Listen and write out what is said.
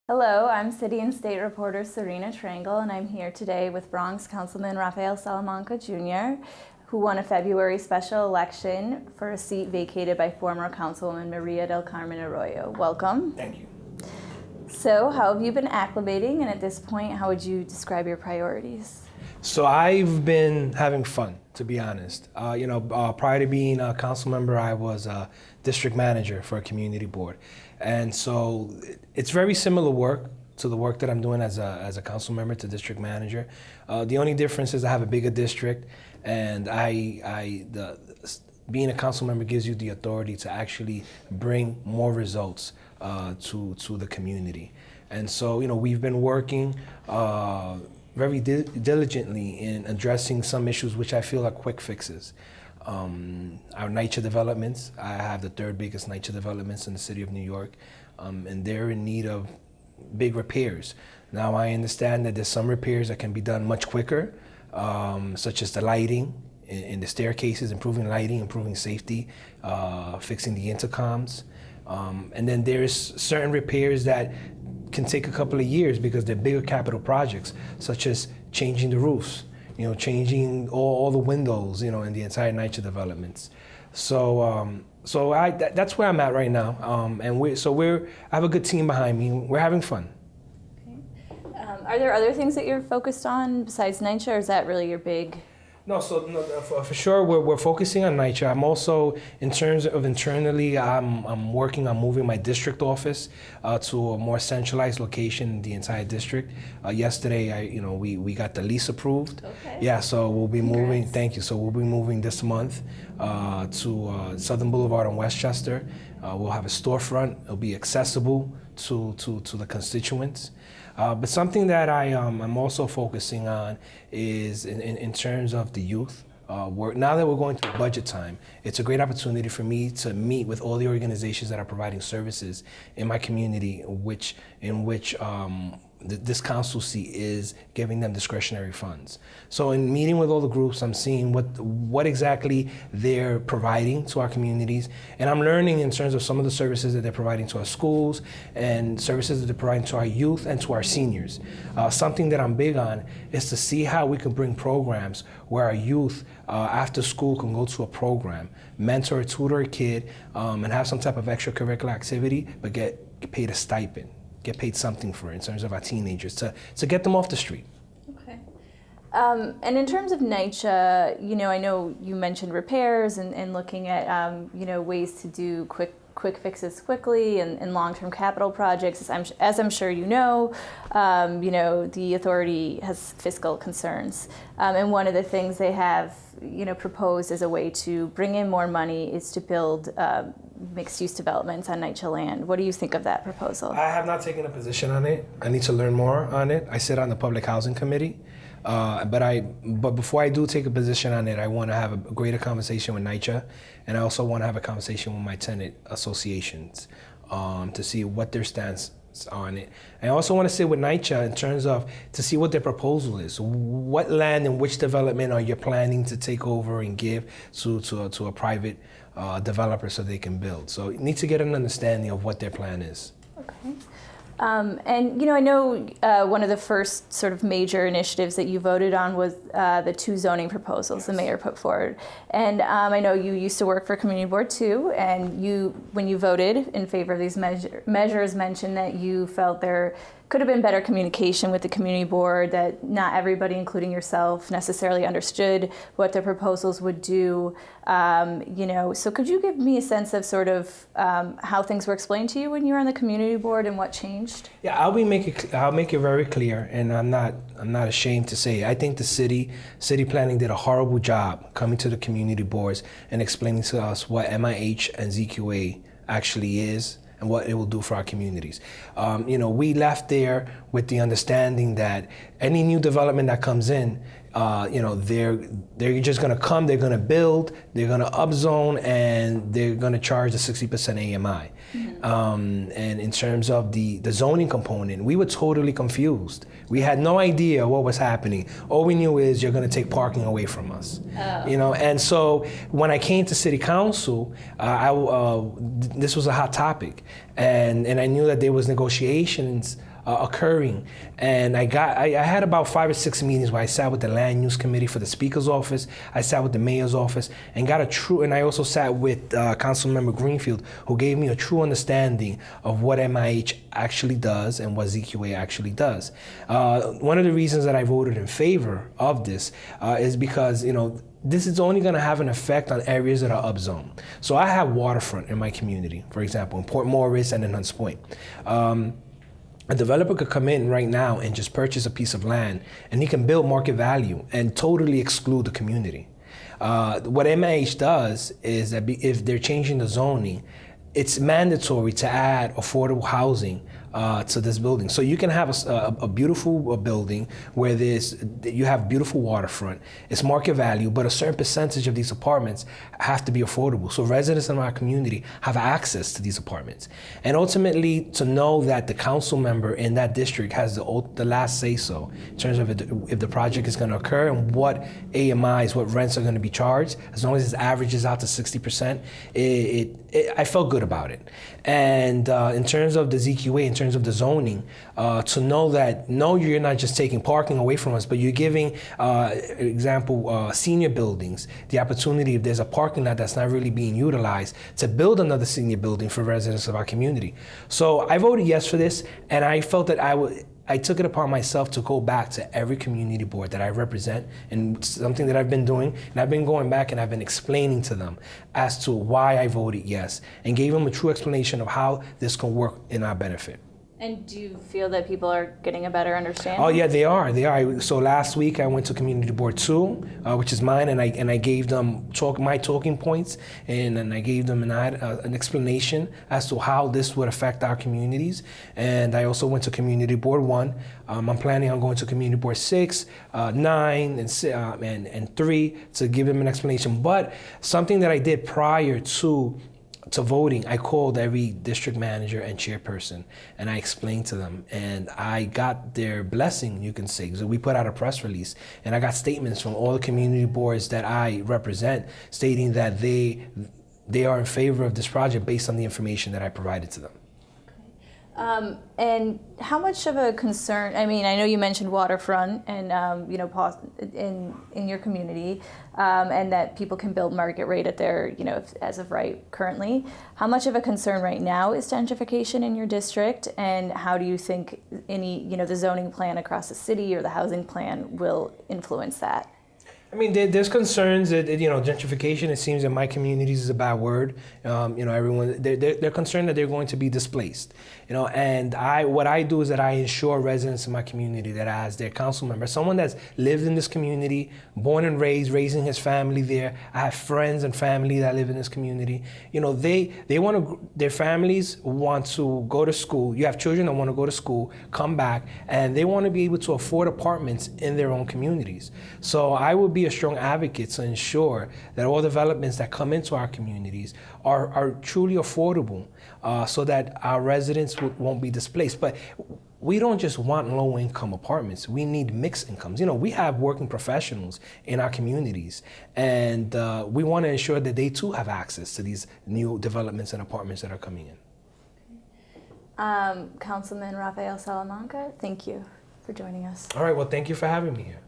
Hello, I'm City and State reporter Serena Triangle, and I'm here today with Bronx Councilman Rafael Salamanca Jr., who won a February special election for a seat vacated by former Councilwoman Maria del Carmen Arroyo. Welcome. Thank you. So, how have you been acclimating, and at this point, how would you describe your priorities? So I've been having fun, to be honest. Prior to being a council member, I was a district manager for a community board. And so it's very similar work to the work that I'm doing as a council member to district manager. The only difference is I have a bigger district, and being a council member gives you the authority to actually bring more results to the community. And so, we've been working very diligently in addressing some issues which I feel are quick fixes. Our NYC developments, I have the third biggest NYC developments in the city of New York, and they're in need of big repairs. Now I understand that there's some repairs that can be done much quicker, such as the lighting in the staircases, improving lighting, improving safety, fixing the intercoms. And then there's certain repairs that can take a couple of years because they're bigger capital projects, such as changing the roofs, changing all the windows, in the entire NYC developments. So, that's where I'm at right now, and I have a good team behind me. We're having fun. Okay. Are there other things that you're focused on besides NYC, or is that really your big? No, for sure we're focusing on NYC. I'm also, in terms of internally, I'm working on moving my district office to a more centralized location in the entire district. Yesterday, we got the lease approved. Okay. Yeah, so we'll be moving. Congrats. Thank you. So we'll be moving this month to Southern Boulevard in Westchester. We'll have a storefront. It'll be accessible to the constituents. But something that I'm also focusing on is in terms of the youth. Now that we're going through budget time, it's a great opportunity for me to meet with all the organizations that are providing services in my community, in which this council seat is giving them discretionary funds. So in meeting with all the groups, I'm seeing what exactly they're providing to our communities, and I'm learning in terms of some of the services that they're providing to our schools and services that they're providing to our youth and to our seniors. Something that I'm big on is to see how we can bring programs where our youth after school can go to a program, mentor or tutor a kid, and have some type of extracurricular activity, but get paid a stipend. Get paid something for it in terms of our teenagers to get them off the street. Okay. And in terms of NYC, I know you mentioned repairs and looking at, ways to do quick fixes quickly and long-term capital projects. As I'm sure the authority has fiscal concerns. And one of the things they have, proposed as a way to bring in more money is to build mixed-use developments on NYC land. What do you think of that proposal? I have not taken a position on it. I need to learn more on it. I sit on the Public Housing Committee. But before I do take a position on it, I want to have a greater conversation with NYC, and I also want to have a conversation with my tenant associations to see what their stance on it. I also want to sit with NYC in terms of to see what their proposal is. What land and which development are you planning to take over and give to a private developer so they can build? So you need to get an understanding of what their plan is. Okay. I know one of the first sort of major initiatives that you voted on was the two zoning proposals the mayor put forward. And I know you used to work for Community Board too, and when you voted in favor of these measures, mentioned that you felt there could have been better communication with the Community Board, that not everybody, including yourself, necessarily understood what the proposals would do. So could you give me a sense of sort of how things were explained to you when you were on the Community Board and what changed? Yeah, I'll make it very clear, and I'm not ashamed to say it. I think the city planning did a horrible job coming to the community boards and explaining to us what MIH and ZQA actually is and what it will do for our communities. We left there with the understanding that any new development that comes in, they're just gonna come, they're gonna build, they're gonna upzone, and they're gonna charge the 60% AMI. And in terms of the zoning component, we were totally confused. We had no idea what was happening. All we knew is you're gonna take parking away from us. And so when I came to city council, this was a hot topic. And I knew that there was negotiations occurring. And I had about 5 or 6 meetings where I sat with the land use committee for the speaker's office, I sat with the mayor's office, and and I also sat with Councilmember Greenfield, who gave me a true understanding of what MIH actually does and what ZQA actually does. One of the reasons that I voted in favor of this is because, this is only going to have an effect on areas that are upzoned. So I have waterfront in my community, for example, in Port Morris and in Hunts Point. A developer could come in right now and just purchase a piece of land, and he can build market value and totally exclude the community. What MIH does is that if they're changing the zoning, it's mandatory to add affordable housing to this building. So you can have a beautiful building where you have beautiful waterfront. It's market value, but a certain percentage of these apartments have to be affordable. So residents in our community have access to these apartments. And ultimately, to know that the council member in that district has the last say-so in terms of if the project is going to occur and what AMIs, what rents are going to be charged, as long as it averages out to 60%, I felt good about it. And in terms of the ZQA, in terms of the zoning, to know that, no, you're not just taking parking away from us, but you're giving, senior buildings the opportunity, if there's a parking lot that's not really being utilized, to build another senior building for residents of our community. So I voted yes for this, and I felt that I took it upon myself to go back to every community board that I represent, and something that I've been doing, and I've been going back and I've been explaining to them as to why I voted yes, and gave them a true explanation of how this can work in our benefit. And do you feel that people are getting a better understanding? Oh yeah, they are. So last week I went to Community Board 2, which is mine, and I gave them my talking points, and I gave them an explanation as to how this would affect our communities. And I also went to Community Board 1. I'm planning on going to Community Board 6, 9, and 3 to give them an explanation. But something that I did prior to voting, I called every district manager and chairperson, and I explained to them, and I got their blessing, you can say. So we put out a press release, and I got statements from all the community boards that I represent stating that they are in favor of this project based on the information that I provided to them. And how much of a concern, I mean, I know you mentioned waterfront and, in your community, and that people can build market rate at their, as of right currently. How much of a concern right now is gentrification in your district, and how do you think the zoning plan across the city or the housing plan will influence that? I mean, there's concerns that, gentrification, it seems in my communities is a bad word. Everyone, they're concerned that they're going to be displaced. And what I do is that I ensure residents in my community that as their council member, someone that's lived in this community, born and raised, raising his family there. I have friends and family that live in this community. They want to, their families want to go to school. You have children that want to go to school, come back, and they want to be able to afford apartments in their own communities. So I would be a strong advocate to ensure that all developments that come into our communities are truly affordable, so that our residents won't be displaced. But we don't just want low-income apartments. We need mixed incomes. We have working professionals in our communities, and we want to ensure that they too have access to these new developments and apartments that are coming in. Councilman Rafael Salamanca, thank you for joining us. All right, well, thank you for having me here.